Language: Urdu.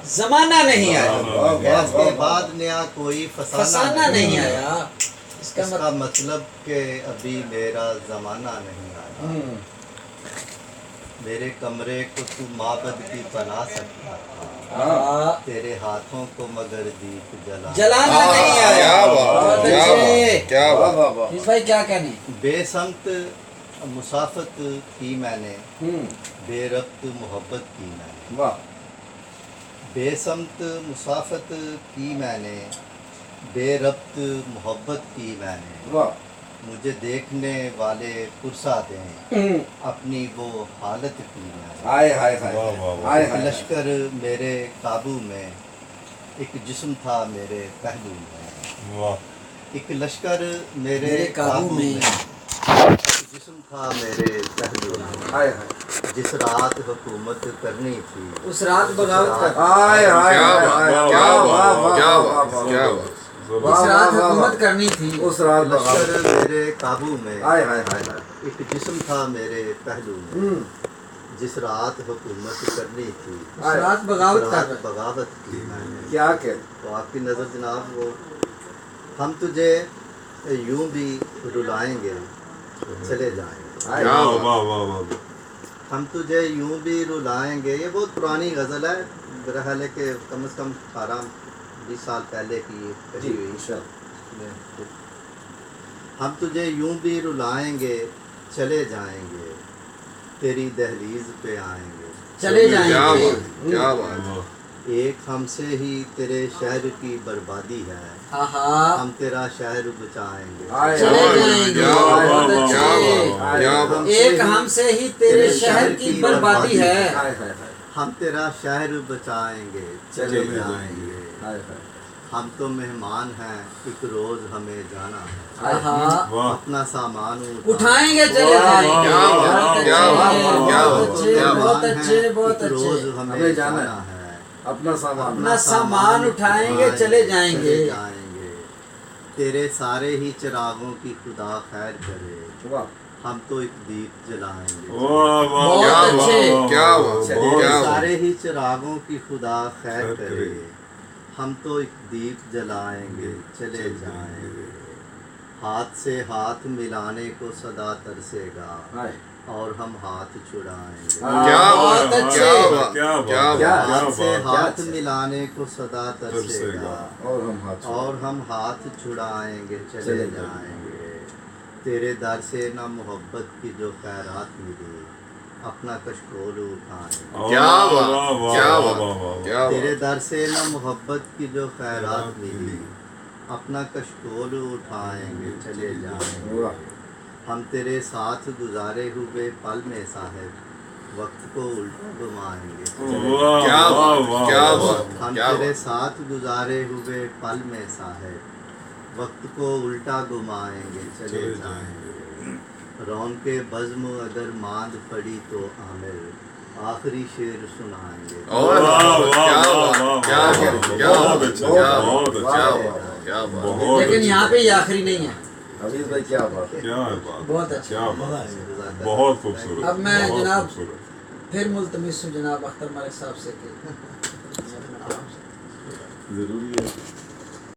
زمانہ نہیں آیا، اس کے بعد نیا کوئی فسانہ نہیں آیا، اس کا مطلب کہ ابھی میرا زمانہ نہیں آیا۔ میرے کمرے کو تو معبد کی بنا سکتا تھا، تیرے ہاتھوں کو مگر دیپ جلانا نہیں آیا۔ بہت اچھے، بھائی کیا کہنے؟ بے سمت مسافت کی میں نے، بے ربط محبت کی میں نے، بے سمت مسافت کی میں نے، بے ربط محبت کی میں نے، مجھے دیکھنے والے پرسا دیں اپنی وہ حالت کی میں نے۔ ایک لشکر میرے قابو میں، ایک جسم تھا میرے پہلو میں، ایک لشکر میرے قابو میں، ایک جسم تھا میرے پہلو میں، جس رات حکومت کرنی تھی اس رات بغاوت کر، اس رات حکومت کرنی تھی، اس رات لشکر میرے قابو میں، ایک جسم تھا میرے پہلو میں، جس رات حکومت کرنی تھی اس رات بغاوت کر، بغاوت کی میں نے۔ کیا کہ تو آپ کی نظر جناب وہ ہم تجھے یوں بھی رلائیں گے چلے جائیں گے، ہم تجھے یوں بھی رلائیں گے۔ یہ بہت پرانی غزل ہے، میرا خیال ہے کہ کم از کم 18-20 سال پہلے کی کہی ہوئی۔ ہم تجھے یوں بھی رلائیں گے چلے جائیں گے، تیری دہلیز پہ آئیں گے چلے جائیں گے۔ کیا بات، ایک ہم سے ہی تیرے شہر کی بربادی ہے، ہم تیرا شہر بچائیں گے چلے جائیں گے۔ بہت اچھے، ایک ہم سے ہی تیرے شہر کی بربادی ہے، ہم تیرا شہر بچائیں گے چلے جائیں گے، ہم تو مہمان ہیں ایک روز ہمیں جانا ہے، اپنا سامان اٹھائیں گے چلے جائیں گے۔ بہت اچھے، بہت روز اچھے، ہمیں جانا ہے، اپنا سامان اٹھائیں گے چلے جائیں گے۔ تیرے سارے ہی چراغوں کی خدا خیر کرے، ہم تو ایک دیپ جلائیں گے۔ بہت اچھے، تیرے سارے ہی چراغوں کی خدا خیر کرے، ہم تو ایک دیپ جلائیں گے چلے جائیں گے۔ ہاتھ سے ہاتھ ملانے کو صدا ترسے گا، اور ہم ہاتھ چھڑائیں گے۔ بہت اچھے، ہاتھ سے ہاتھ ملانے کو صدا ترسے گا، اور ہم ہاتھ چھڑائیں گے چلے جائیں گے۔ تیرے در سے نہ محبت کی جو خیرات ملی، اپنا کشکول اٹھائیں گے۔ تیرے در سے نہ محبت کی جو خیرات ملی، اپنا کشکول اٹھائیں گے چلے جائیں گے۔ ہم تیرے ساتھ گزارے ہوئے پل میں صاحب وقت کو الٹا گھمائیں گے۔ ہم تیرے ساتھ گزارے ہوئے پل میں صاحب وقت کو الٹا گھمائیں گے چلے جائیں گے۔ رون کے بزم اگر ماند پڑی تو عامر آخری شعر سنائیں گے۔ لیکن یہاں پہ یہ آخری نہیں ہے۔ عزیز بھائی کیا بات ہے، بہت اچھا، بہت خوبصورت۔ اب میں جناب پھر ملتمس ہوں جناب اختر ملک صاحب سے کہ ضروری ہے۔